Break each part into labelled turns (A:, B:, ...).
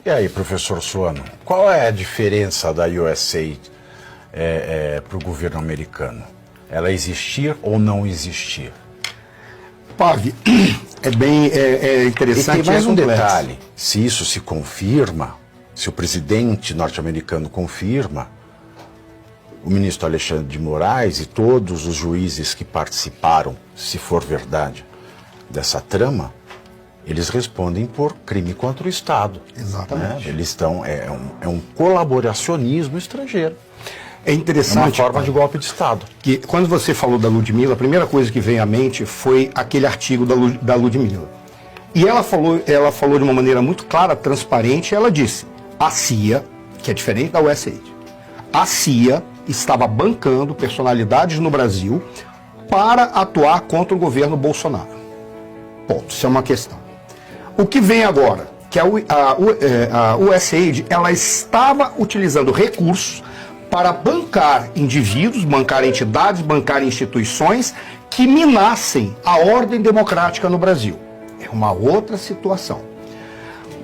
A: E aí, professor Suano, qual é a diferença da USAID para o governo americano? Ela existir ou não existir?
B: Pavi, é interessante.
A: E tem mais um detalhe, se isso se confirma, se o presidente norte-americano confirma, o ministro Alexandre de Moraes e todos os juízes que participaram, se for verdade, dessa trama, eles respondem por crime contra o Estado.
B: Exatamente.
A: Né? Eles estão, é um colaboracionismo estrangeiro.
B: É interessante.
A: É uma forma de golpe de Estado.
B: Que quando você falou da Ludmilla, a primeira coisa que veio à mente foi aquele artigo da Ludmilla. E ela falou de uma maneira muito clara, transparente, ela disse: a CIA, que é diferente da USAID, a CIA estava bancando personalidades no Brasil para atuar contra o governo Bolsonaro. Ponto. Isso é uma questão. O que vem agora, que a USAID, ela estava utilizando recursos para bancar indivíduos, bancar entidades, bancar instituições que minassem a ordem democrática no Brasil. É uma outra situação.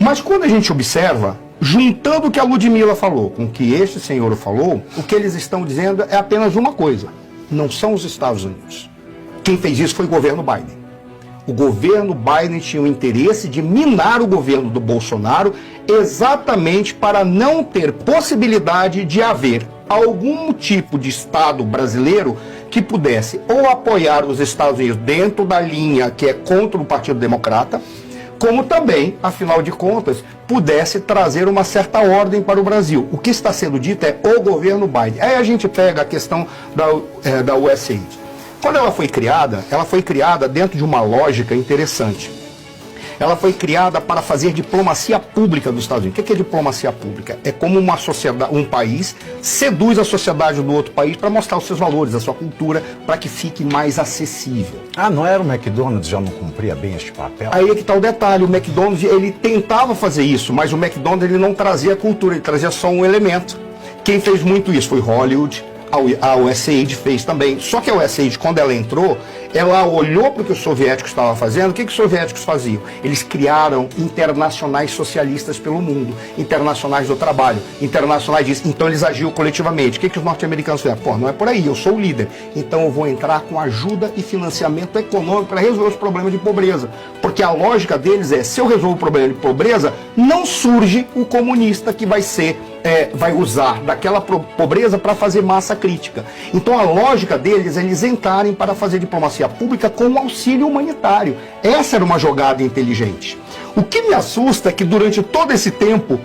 B: Mas quando a gente observa, juntando o que a Ludmilla falou com o que este senhor falou, o que eles estão dizendo é apenas uma coisa: não são os Estados Unidos. Quem fez isso foi o governo Biden. O governo Biden tinha o interesse de minar o governo do Bolsonaro exatamente para não ter possibilidade de haver algum tipo de Estado brasileiro que pudesse ou apoiar os Estados Unidos dentro da linha que é contra o Partido Democrata, como também, afinal de contas, pudesse trazer uma certa ordem para o Brasil. O que está sendo dito é o governo Biden. Aí a gente pega a questão da USAID. Quando ela foi criada dentro de uma lógica interessante. Ela foi criada para fazer diplomacia pública dos Estados Unidos. O que é diplomacia pública? É como uma sociedade, um país seduz a sociedade do outro país para mostrar os seus valores, a sua cultura, para que fique mais acessível.
A: Ah, não era o McDonald's, já não cumpria bem este papel?
B: Aí é que está o detalhe, o McDonald's ele tentava fazer isso, mas o McDonald's ele não trazia cultura, ele trazia só um elemento. Quem fez muito isso foi Hollywood, a USAID fez também. Só que a USAID, quando ela entrou, ela olhou para o que os soviéticos estavam fazendo. O que os soviéticos faziam? Eles criaram internacionais socialistas pelo mundo, internacionais do trabalho, internacionais disso. Então eles agiam coletivamente. O que os norte-americanos fizeram? Pô, não é por aí, eu sou o líder. Então eu vou entrar com ajuda e financiamento econômico para resolver os problemas de pobreza. Porque a lógica deles é, se eu resolvo o problema de pobreza, não surge o comunista que vai usar daquela pobreza para fazer massa crítica. Então a lógica deles é eles entrarem para fazer diplomacia pública com auxílio humanitário. Essa era uma jogada inteligente. O que me assusta é que durante todo esse tempo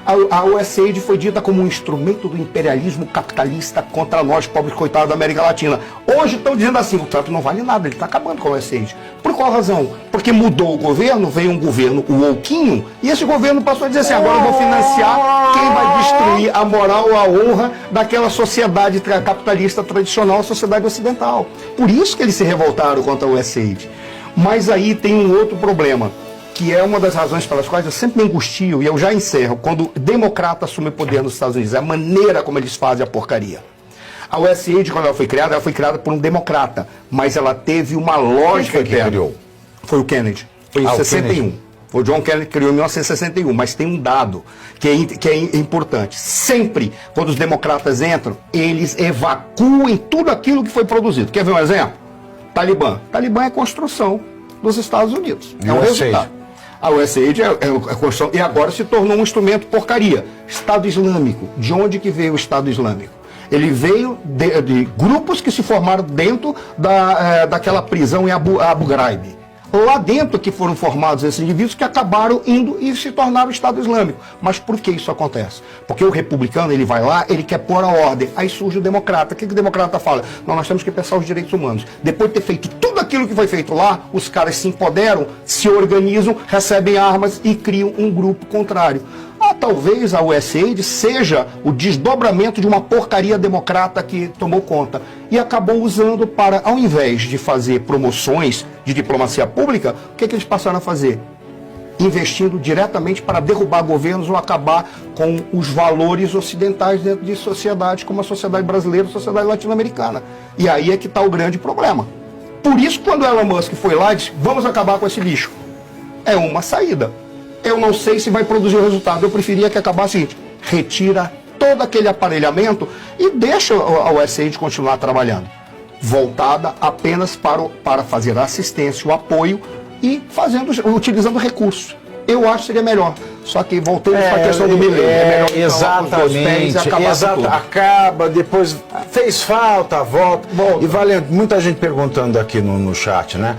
B: a USAID foi dita como um instrumento do imperialismo capitalista contra nós, pobres coitados da América Latina. Hoje estão dizendo assim, o Trump não vale nada, ele está acabando com a USAID. Por qual razão? Porque mudou o governo, veio um governo wokinho, e esse governo passou a dizer assim, agora eu vou financiar quem vai destruir a moral ou a honra daquela sociedade capitalista tradicional, a sociedade ocidental. Por isso que eles se revoltaram contra a USAID. Mas aí tem um outro problema, que é uma das razões pelas quais eu sempre me angustio, e eu já encerro, quando o democrata assume o poder nos Estados Unidos, é a maneira como eles fazem a porcaria. A USAID, quando ela foi criada por um democrata, mas ela teve uma lógica
A: que criou?
B: Foi o Kennedy, foi em 61. Foi o John Kennedy que criou em 1961, mas tem um dado que é importante. Sempre, quando os democratas entram, eles evacuam tudo aquilo que foi produzido. Quer ver um exemplo? Talibã. Talibã é construção dos Estados Unidos. É um resultado. A USAID é construção, e agora se tornou um instrumento porcaria. Estado Islâmico. De onde que veio o Estado Islâmico? Ele veio de grupos que se formaram dentro daquela prisão em Abu Ghraib. Lá dentro que foram formados esses indivíduos que acabaram indo e se tornaram o Estado Islâmico. Mas por que isso acontece? Porque o republicano, ele vai lá, ele quer pôr a ordem. Aí surge o democrata. O que o democrata fala? Não, nós temos que pensar os direitos humanos. Depois de ter feito tudo aquilo que foi feito lá, os caras se empoderam, se organizam, recebem armas e criam um grupo contrário. Talvez a USAID seja o desdobramento de uma porcaria democrata que tomou conta e acabou usando para, ao invés de fazer promoções de diplomacia pública, o que eles passaram a fazer? Investindo diretamente para derrubar governos ou acabar com os valores ocidentais dentro de sociedades como a sociedade brasileira, a sociedade latino-americana. E aí é que está o grande problema. Por isso, quando Elon Musk foi lá e disse, vamos acabar com esse lixo, é uma saída. eu não sei se vai produzir resultado. Eu preferia que acabasse o seguinte: retira todo aquele aparelhamento e deixa a USAID continuar trabalhando, voltada apenas para fazer a assistência, o apoio e utilizando recursos. Eu acho que seria melhor. Só que voltando para a questão do milênio, é melhor
A: exatamente, acaba, depois fez falta, volta. E vale muita gente perguntando aqui no chat, né?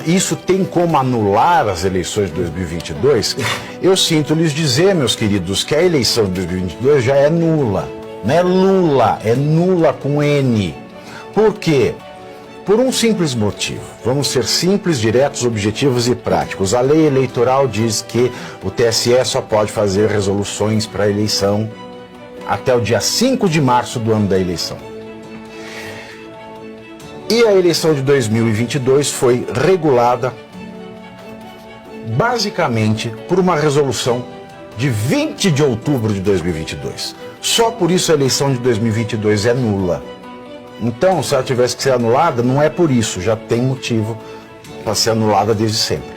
A: Isso tem como anular as eleições de 2022? Eu sinto lhes dizer, meus queridos, que a eleição de 2022 já é nula. Não é Lula, é nula com N. Por quê? Por um simples motivo. Vamos ser simples, diretos, objetivos e práticos. A lei eleitoral diz que o TSE só pode fazer resoluções para a eleição até o dia 5 de março do ano da eleição. E a eleição de 2022 foi regulada basicamente por uma resolução de 20 de outubro de 2022. Só por isso a eleição de 2022 é nula. Então, se ela tivesse que ser anulada, não é por isso, já tem motivo para ser anulada desde sempre.